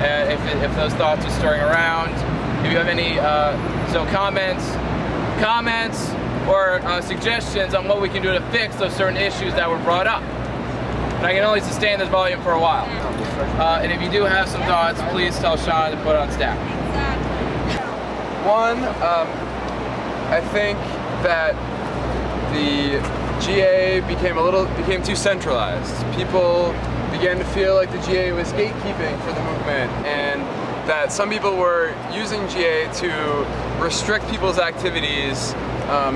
if those thoughts are stirring around. If you have any comments or suggestions on what we can do to fix those certain issues that were brought up. And I can only sustain this volume for a while. And if you do have some thoughts, please tell Sean to put it on staff. One, I think that the GA became too centralized. People began to feel like the GA was gatekeeping for the movement, and that some people were using GA to restrict people's activities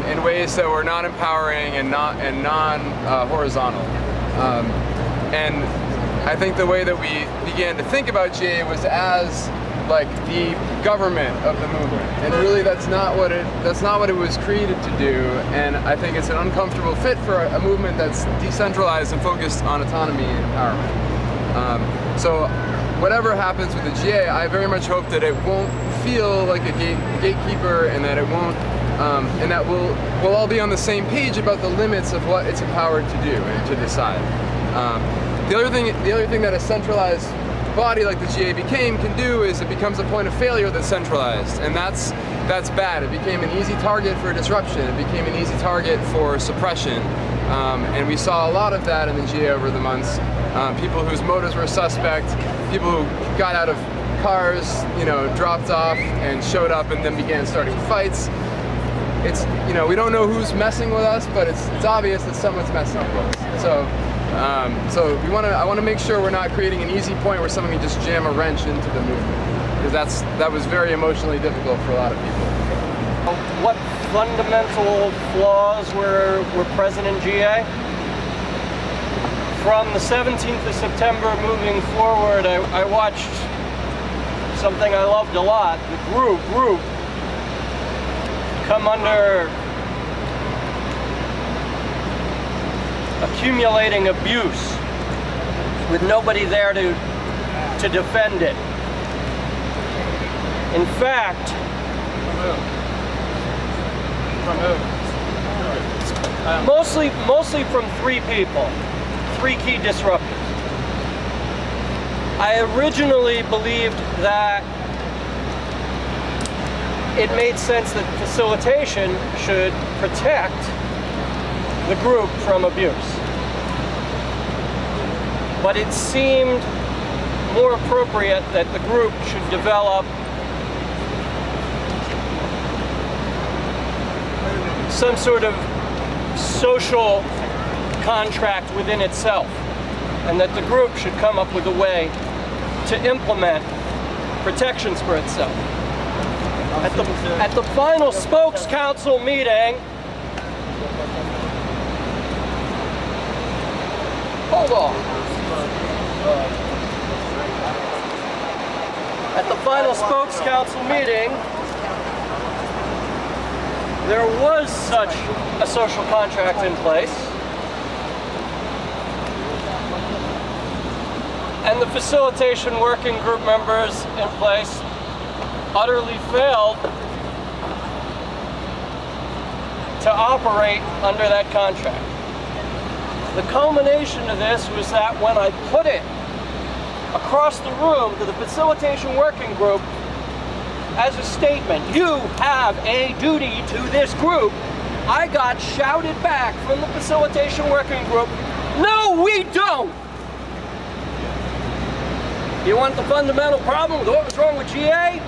in ways that were not empowering and non-horizontal. And I think the way that we began to think about GA was as like the government of the movement, and really that's not what it was created to do. And I think it's an uncomfortable fit for a movement that's decentralized and focused on autonomy and empowerment. So whatever happens with the GA, I very much hope that it won't feel like a gatekeeper, and that it won't, and that we'll all be on the same page about the limits of what it's empowered to do and to decide. The other thing that a centralized body like the GA can do is it becomes a point of failure that's centralized, and that's bad. It became an easy target for disruption. It became an easy target for suppression, and we saw a lot of that in the GA over the months. People whose motives were suspect, people who got out of cars, dropped off and showed up and then began starting fights. It's, we don't know who's messing with us, but it's obvious that someone's messing with us. So I want to make sure we're not creating an easy point where someone can just jam a wrench into the movement, because that was very emotionally difficult for a lot of people. What fundamental flaws were present in GA? From the 17th of September moving forward, I watched something I loved a lot. The group come under accumulating abuse with nobody there to defend it. In fact, mostly from three people, three key disruptors. I originally believed that it made sense that facilitation should protect the group from abuse. But it seemed more appropriate that the group should develop some sort of social contract within itself, and that the group should come up with a way to implement protections for itself. At the final Spokes Council meeting, hold on. At the final Spokes Council meeting, there was such a social contract in place, and the facilitation working group members in place utterly failed to operate under that contract. The culmination of this was that when I put it across the room to the facilitation working group as a statement, you have a duty to this group, I got shouted back from the facilitation working group, no we don't! You want the fundamental problem with what was wrong with GA?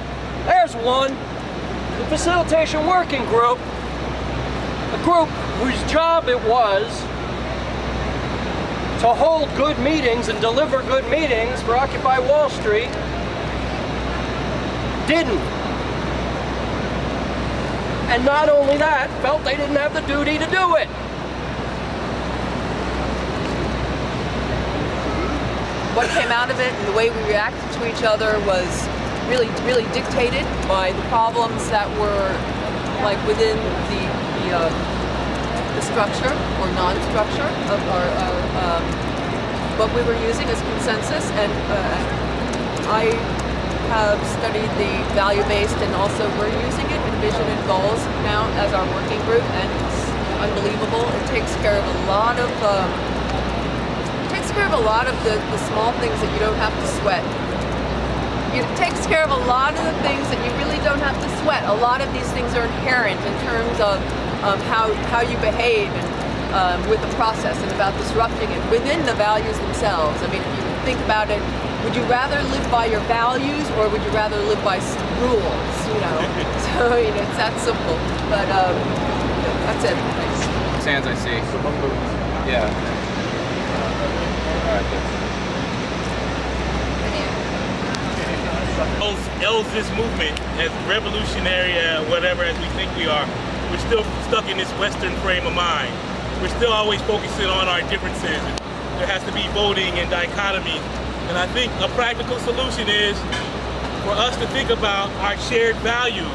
There's one. The facilitation working group, a group whose job it was to hold good meetings and deliver good meetings for Occupy Wall Street, didn't. And not only that, felt they didn't have the duty to do it. What came out of it and the way we reacted to each other was really dictated by the problems that were like within the structure or non-structure of our what we were using as consensus. And I have studied the value-based, and also we're using it in vision and goals now as our working group, and it's unbelievable. It takes care of a lot of the small things that you don't have to sweat. takes care of a lot of the things that you really don't have to sweat. A lot of these things are inherent in terms of how you behave and with the process and about disrupting it within the values themselves. I mean, if you think about it, would you rather live by your values or would you rather live by rules, you know? So, I mean, it's that simple. But that's it. Hands I see. Yeah. All right, L's this movement as revolutionary, whatever as we think we are, we're still stuck in this Western frame of mind. We're still always focusing on our differences. There has to be voting and dichotomy. And I think a practical solution is for us to think about our shared values.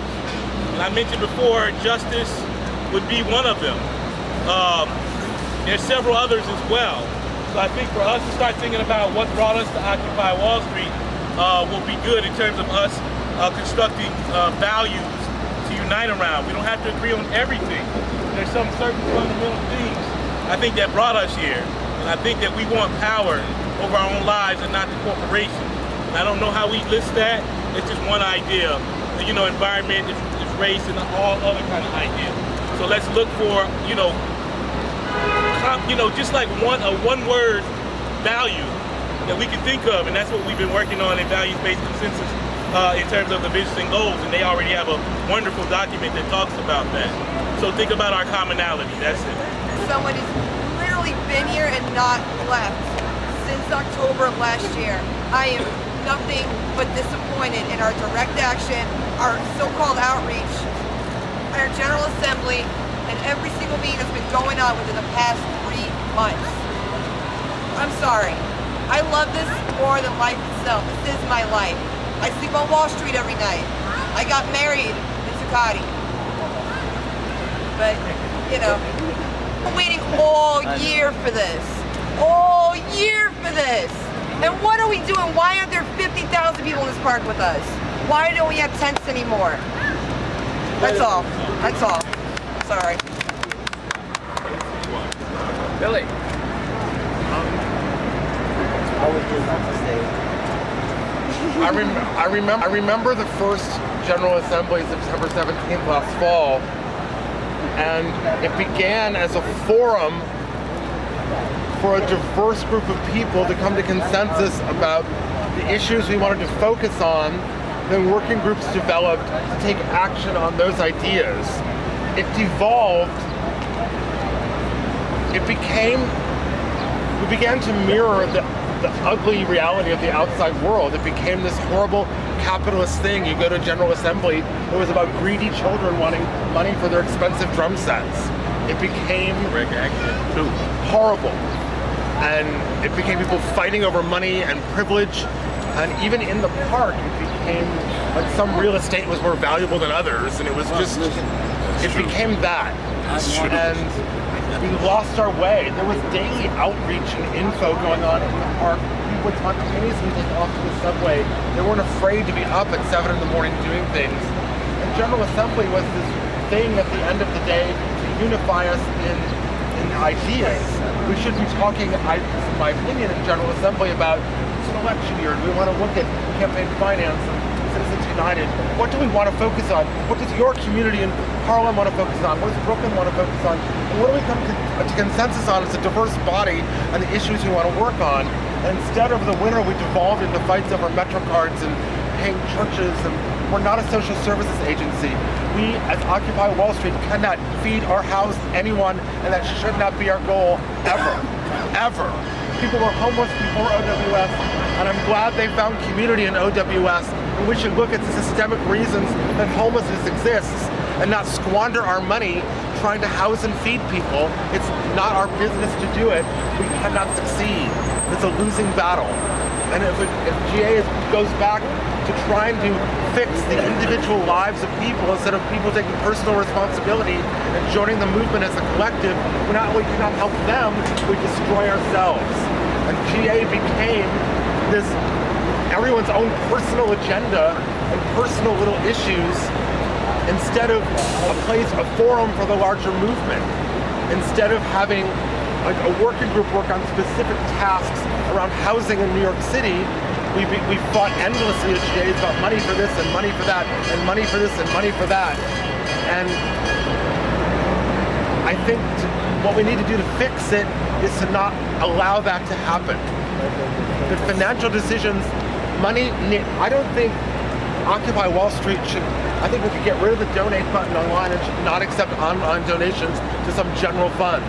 And I mentioned before, justice would be one of them. There's several others as well. So I think for us to start thinking about what brought us to Occupy Wall Street will be good in terms of us constructing values to unite around. We don't have to agree on everything. There's some certain fundamental things I think that brought us here. And I think that we want power over our own lives and not the corporation. And I don't know how we list that. It's just one idea. You know, environment, it's race, and all other kind of ideas. So let's look for, just like a one-word value that we can think of, and that's what we've been working on in values-based consensus in terms of the visions and goals, and they already have a wonderful document that talks about that. So think about our commonality, that's it. Someone who's literally been here and not left since October of last year. I am nothing but disappointed in our direct action, our so-called outreach, our General Assembly, and every single meeting that's been going on within the past 3 months. I'm sorry. I love this more than life itself. This is my life. I sleep on Wall Street every night. I got married in Zuccotti. But, I'm waiting all year for this. All year for this. And what are we doing? Why aren't there 50,000 people in this park with us? Why don't we have tents anymore? That's all. That's all. Sorry. Billy. I remember the first General Assembly, September 17th last fall, and it began as a forum for a diverse group of people to come to consensus about the issues we wanted to focus on. Then working groups developed to take action on those ideas. It devolved. We began to mirror the ugly reality of the outside world. It became this horrible capitalist thing. You go to General Assembly, it was about greedy children wanting money for their expensive drum sets. It became horrible. And it became people fighting over money and privilege. And even in the park, it became like some real estate was more valuable than others. And it was just, it became that. And we lost our way. There was daily outreach and info going on in the park. People would spontaneously take off to the subway. They weren't afraid to be up at 7 in the morning doing things. And General Assembly was this thing at the end of the day to unify us in ideas. We should be talking, in my opinion, in General Assembly about it's an election year. We want to look at campaign finance and Citizens United. What do we want to focus on? What does your community in Harlem want to focus on? What does Brooklyn want to focus on? And what do we come to consensus on as a diverse body and the issues we want to work on? And instead of the winter, we devolved into fights over Metro cards and paying churches, and we're not a social services agency. We, as Occupy Wall Street, cannot feed or house anyone, and that should not be our goal, ever, ever. People were homeless before OWS, and I'm glad they found community in OWS, and we should look at the systemic reasons that homelessness exists and not squander our money trying to house and feed people. It's not our business to do it. We cannot succeed. It's a losing battle. And if GA goes back to trying to fix the individual lives of people instead of people taking personal responsibility and joining the movement as a collective, we not only cannot help them, we destroy ourselves. And GA became this everyone's own personal agenda and personal little issues instead of a forum for the larger movement. Instead of having like a working group work on specific tasks around housing in New York City, we fought endlessly at GAs about money for this and money for that and money for this and money for that. And I think what we need to do to fix it is to not allow that to happen. The financial decisions, money, I don't think Occupy Wall Street should, I think we could get rid of the donate button online and should not accept online donations to some general fund.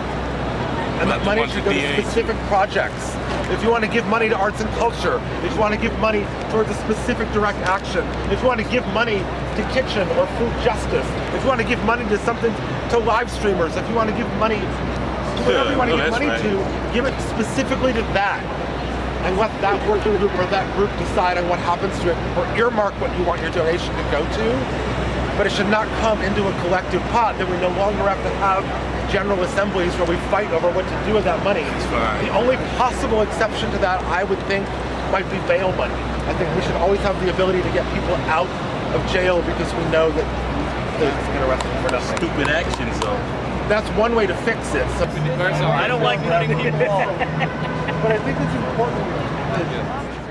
And that money should go to specific projects. If you want to give money to arts and culture, if you want to give money towards a specific direct action, if you want to give money to kitchen or food justice, if you want to give money to something, to live streamers, if you want to give money to whatever you want to give money to, give it specifically to that. And let that working group or that group decide on what happens to it, or earmark what you want your donation to go to. But it should not come into a collective pot that we no longer have to have general assemblies where we fight over what to do with that money. The only possible exception to that, I would think, might be bail money. I think we should always have the ability to get people out of jail because we know that they're get arrested for nothing. Stupid actions, though. That's one way to fix it. So, I don't like putting people off. but I think it's important.